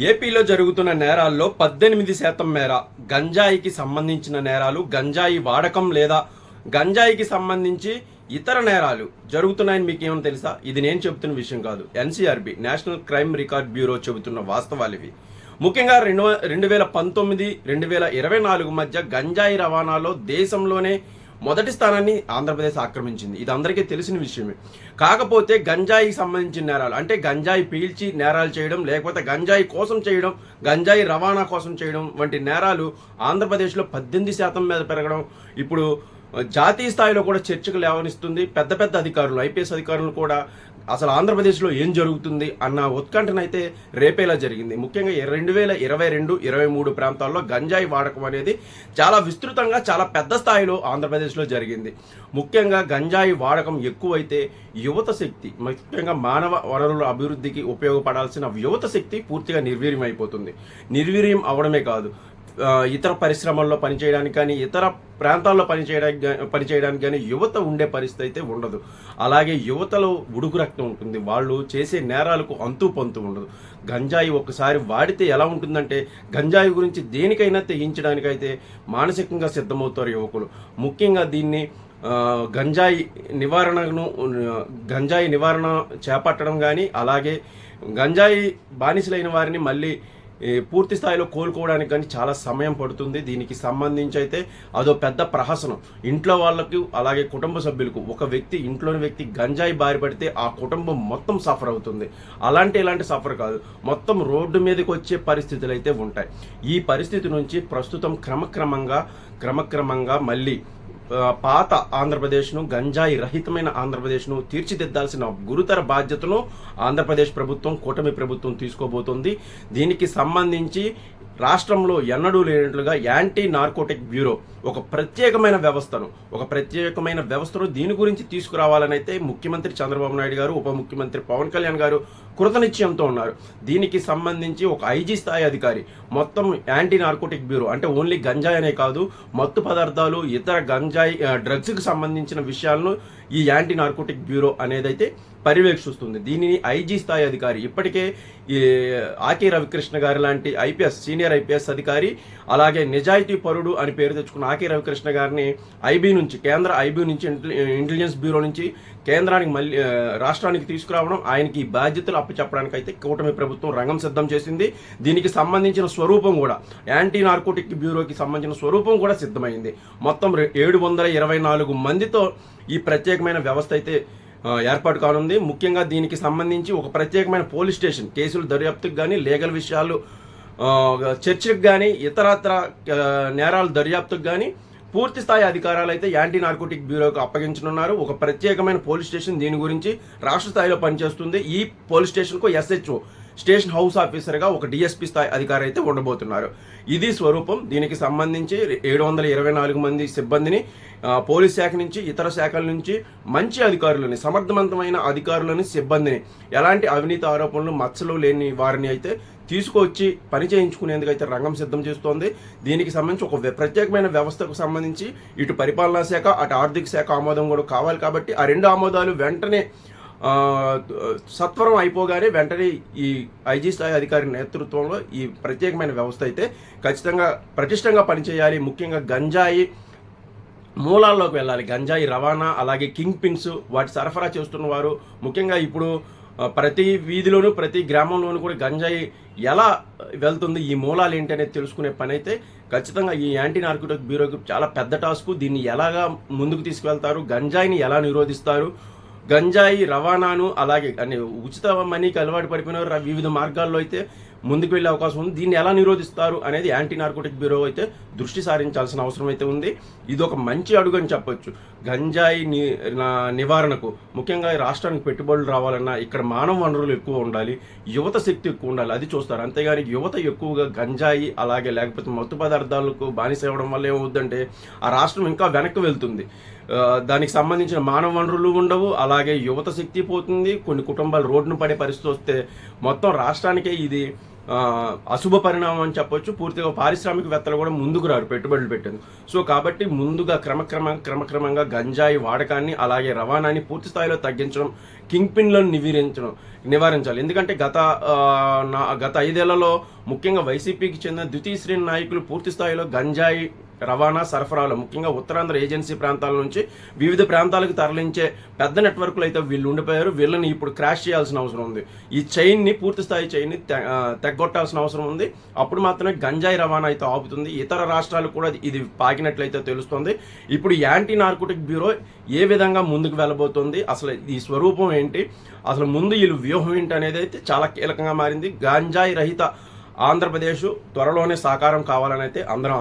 ఏపీలో జరుగుతున్న నేరాల్లో 18% మేర గంజాయికి సంబంధించిన నేరాలు, గంజాయి వాడకం లేదా గంజాయికి సంబంధించి ఇతర నేరాలు జరుగుతున్నాయని మీకు ఏమైనా తెలుసా? ఇది నేను చెబుతున్న విషయం కాదు. NCRB national crime record bureau చెబుతున్న వాస్తవాలు ఇవి. ముఖ్యంగా 2019, 2024 మధ్య గంజాయి రవాణాలో దేశంలోనే మొదటి స్థానాన్ని ఆంధ్రప్రదేశ్ ఆక్రమించింది. ఇది అందరికీ తెలిసిన విషయమే. కాకపోతే గంజాయికి సంబంధించిన నేరాలు, అంటే గంజాయి పీల్చి నేరాలు చేయడం, లేకపోతే గంజాయి కోసం చేయడం, గంజాయి రవాణా కోసం చేయడం వంటి నేరాలు ఆంధ్రప్రదేశ్లో 18% మీద పెరగడం ఇప్పుడు జాతీయ స్థాయిలో కూడా చర్చకు లేవనిస్తుంది. పెద్ద పెద్ద అధికారులు, ఐపీఎస్ అధికారులు కూడా అసలు ఆంధ్రప్రదేశ్లో ఏం జరుగుతుంది అన్న ఉత్కంఠనైతే రేపేలా జరిగింది. ముఖ్యంగా 2022, 23 ప్రాంతాల్లో గంజాయి వాడకం అనేది చాలా విస్తృతంగా, చాలా పెద్ద స్థాయిలో ఆంధ్రప్రదేశ్లో జరిగింది. ముఖ్యంగా గంజాయి వాడకం ఎక్కువైతే యువత శక్తి, ముఖ్యంగా మానవ వనరుల అభివృద్ధికి ఉపయోగపడాల్సిన యువత శక్తి పూర్తిగా నిర్వీర్యం అయిపోతుంది. నిర్వీర్యం అవడమే కాదు, ఇతర పరిశ్రమల్లో పనిచేయడానికి కానీ, ఇతర ప్రాంతాల్లో పనిచేయడానికి కానీ యువత ఉండే పరిస్థితి అయితే ఉండదు. అలాగే యువతలో ఉడుకు రక్తం ఉంటుంది. వాళ్ళు చేసే నేరాలకు అంతు పొంతు ఉండదు. గంజాయి ఒక్కసారి వాడితే ఎలా ఉంటుందంటే, గంజాయి గురించి దేనికైనా తెగించడానికైతే మానసికంగా సిద్ధమవుతారు యువకులు. ముఖ్యంగా దీన్ని గంజాయి నివారణ చేపట్టడం కానీ, అలాగే గంజాయి బానిసలైన వారిని మళ్ళీ పూర్తి స్థాయిలో కోలుకోవడానికి కానీ చాలా సమయం పడుతుంది. దీనికి సంబంధించి అయితే అదో పెద్ద ప్రహసనం. ఇంట్లో వాళ్ళకు, అలాగే కుటుంబ సభ్యులకు, ఒక వ్యక్తి, ఇంట్లోని వ్యక్తి గంజాయి బారి పడితే ఆ కుటుంబం మొత్తం సఫర్ అవుతుంది. ఇలాంటి సఫర్ కాదు, మొత్తం రోడ్డు మీదకి వచ్చే పరిస్థితులు అయితే ఉంటాయి. ఈ పరిస్థితి నుంచి ప్రస్తుతం క్రమక్రమంగా మళ్ళీ పాత ఆంధ్రప్రదేశ్ను, గంజాయి రహితమైన ఆంధ్రప్రదేశ్ను తీర్చిదిద్దాల్సిన గురుతర బాధ్యతను ఆంధ్రప్రదేశ్ ప్రభుత్వం, కూటమి ప్రభుత్వం తీసుకోబోతోంది. దీనికి సంబంధించి రాష్ట్రంలో ఎన్నడూ లేనట్లుగా యాంటీ నార్కోటిక్ బ్యూరో ఒక ప్రత్యేకమైన వ్యవస్థను దీని గురించి తీసుకురావాలని అయితే ముఖ్యమంత్రి చంద్రబాబు నాయుడు గారు, ఉప ముఖ్యమంత్రి పవన్ కళ్యాణ్ గారు కృతనిశ్చయంతో ఉన్నారు. దీనికి సంబంధించి ఒక ఐజీ స్థాయి అధికారి మొత్తం యాంటీ నార్కోటిక్ బ్యూరో, అంటే ఓన్లీ గంజాయి అనే కాదు, మత్తు పదార్థాలు, ఇతర గంజాయి డ్రగ్స్కి సంబంధించిన విషయాలను ఈ యాంటీ నార్కోటిక్ బ్యూరో అనేదైతే పర్యవేక్షిస్తుంది. దీనిని ఐజీ స్థాయి అధికారి, ఇప్పటికే ఈ ఆకే రవికృష్ణ గారి లాంటి సీనియర్ ఐపీఎస్ అధికారి, అలాగే నిజాయితీ పరుడు అని పేరు తెచ్చుకున్న ఆకే రవికృష్ణ గారిని కేంద్ర ఐబీ నుంచి ఇంటెలిజెన్స్ బ్యూరో నుంచి కేంద్రానికి మళ్ళీ రాష్ట్రానికి తీసుకురావడం, ఆయనకి బాధ్యతలు అప్పచెప్పడానికి అయితే కూటమి ప్రభుత్వం రంగం సిద్ధం చేసింది. దీనికి సంబంధించిన స్వరూపం కూడా, యాంటీ నార్కోటిక్ బ్యూరోకి సంబంధించిన స్వరూపం కూడా సిద్ధమైంది. మొత్తం 724 మందితో ఈ ప్రత్యేకమైన వ్యవస్థ అయితే ఏర్పాటు కానుంది. ముఖ్యంగా దీనికి సంబంధించి ఒక ప్రత్యేకమైన పోలీస్ స్టేషన్, కేసుల దర్యాప్తుకు కానీ, లీగల్ విషయాలు చర్చకు కానీ, ఇతరత్ర నేరాల దర్యాప్తుకు కానీ పూర్తి స్థాయి అధికారాలు అయితే యాంటీ నార్కోటిక్ బ్యూరోకి అప్పగించనున్నారు. ఒక ప్రత్యేకమైన పోలీస్ స్టేషన్ దీని గురించి రాష్ట్ర స్థాయిలో పనిచేస్తుంది. ఈ పోలీస్ స్టేషన్కు SHO, స్టేషన్ హౌస్ ఆఫీసర్గా ఒక DSP స్థాయి అధికారి అయితే ఉండబోతున్నారు. ఇది స్వరూపం. దీనికి సంబంధించి 724 మంది సిబ్బందిని పోలీస్ శాఖ నుంచి, ఇతర శాఖల నుంచి మంచి అధికారులని, సమర్థవంతమైన అధికారులని, సిబ్బందిని, ఎలాంటి అవినీతి ఆరోపణలు, మచ్చలు లేని వారిని అయితే తీసుకొచ్చి పని చేయించుకునేందుకు అయితే రంగం సిద్ధం చేస్తోంది. దీనికి సంబంధించి ఒక ప్రత్యేకమైన వ్యవస్థకు సంబంధించి ఇటు పరిపాలనా శాఖ, అటు ఆర్థిక శాఖ ఆమోదం కూడా కావాలి. కాబట్టి ఆ 2 ఆమోదాలు వెంటనే సత్వరం అయిపోగానే వెంటనే ఈ ఐజీ స్థాయి అధికారి నేతృత్వంలో ఈ ప్రత్యేకమైన వ్యవస్థ అయితే ఖచ్చితంగా పటిష్టంగా పనిచేయాలి. ముఖ్యంగా గంజాయి మూలాల్లోకి వెళ్ళాలి. గంజాయి రవాణా, అలాగే కింగ్ పిన్స్, వాటి సరఫరా చేస్తున్న వారు, ముఖ్యంగా ఇప్పుడు ప్రతి వీధిలోనూ, ప్రతి గ్రామంలోనూ కూడా గంజాయి ఎలా వెళ్తుంది, ఈ మూలాలు ఏంటి అనేది తెలుసుకునే పని అయితే ఖచ్చితంగా ఈ యాంటీ నార్కోటిక్ బ్యూరోకి చాలా పెద్ద టాస్క్. దీన్ని ఎలాగా ముందుకు తీసుకువెళ్తారు, గంజాయిని ఎలా నిరోధిస్తారు, గంజాయి రవాణాను, అలాగే ఉచిత మనీకి అలవాటు పడిపోయిన వివిధ మార్గాల్లో అయితే ముందుకు వెళ్ళే అవకాశం ఉంది. దీన్ని ఎలా నిరోధిస్తారు అనేది యాంటీ నార్కోటిక్ బ్యూరో అయితే దృష్టి సారించాల్సిన అవసరం అయితే ఉంది. ఇది ఒక మంచి అడుగు అని చెప్పొచ్చు గంజాయి నివారణకు. ముఖ్యంగా రాష్ట్రానికి పెట్టుబడులు రావాలన్నా ఇక్కడ మానవ వనరులు ఎక్కువ ఉండాలి, యువత శక్తి ఎక్కువ ఉండాలి, అది చూస్తారు. అంతేగాని యువత ఎక్కువగా గంజాయి, అలాగే లేకపోతే మత్తు పదార్థాలకు బానిస అవ్వడం వల్ల ఏమవుతుందంటే ఆ రాష్ట్రం ఇంకా వెనక్కి వెళ్తుంది. దానికి సంబంధించిన మానవ వనరులు ఉండవు, అలాగే యువత శక్తి పోతుంది. కొన్ని కుటుంబాలు రోడ్డును పడే పరిస్థితి వస్తే మొత్తం రాష్ట్రానికే ఇది అశుభ పరిణామం అని చెప్పొచ్చు. పూర్తిగా పారిశ్రామికవేత్తలు కూడా ముందుకు రారు పెట్టుబడులు పెట్టేందుకు. సో కాబట్టి ముందుగా క్రమక్రమంగా గంజాయి వాడకాన్ని, అలాగే రవాణాని పూర్తి స్థాయిలో తగ్గించడం కింగ్ పిన్లను నివారించాలి. ఎందుకంటే గత 5 ఏళ్లలో ముఖ్యంగా వైసీపీకి చెందిన ద్వితీయ శ్రేణి నాయకులు పూర్తి స్థాయిలో గంజాయి రవాణా సరఫరాలో ముఖ్యంగా ఉత్తరాంధ్ర ఏజెన్సీ ప్రాంతాల నుంచి వివిధ ప్రాంతాలకు తరలించే పెద్ద నెట్వర్క్లు అయితే వీళ్ళు ఉండిపోయారు. వీళ్ళని ఇప్పుడు క్రాష్ చేయాల్సిన అవసరం ఉంది. ఈ చైన్ని పూర్తి స్థాయి చైన్ని తెగ్గొట్టాల్సిన అవసరం ఉంది. అప్పుడు మాత్రమే గంజాయి రవాణా అయితే ఆపుతుంది. ఇతర రాష్ట్రాలు కూడా ఇది పాకినట్లయితే తెలుస్తుంది. ఇప్పుడు యాంటీ నార్కోటిక్ బ్యూరో ఏ విధంగా ముందుకు వెళ్ళబోతుంది, అసలు ఈ స్వరూపం ఏంటి, అసలు ముందు వీళ్ళు వ్యూహం ఏంటి అనేది అయితే చాలా కీలకంగా మారింది. గంజాయి రహిత ఆంధ్రప్రదేశ్ త్వరలోనే సాకారం కావాలని అయితే అందరం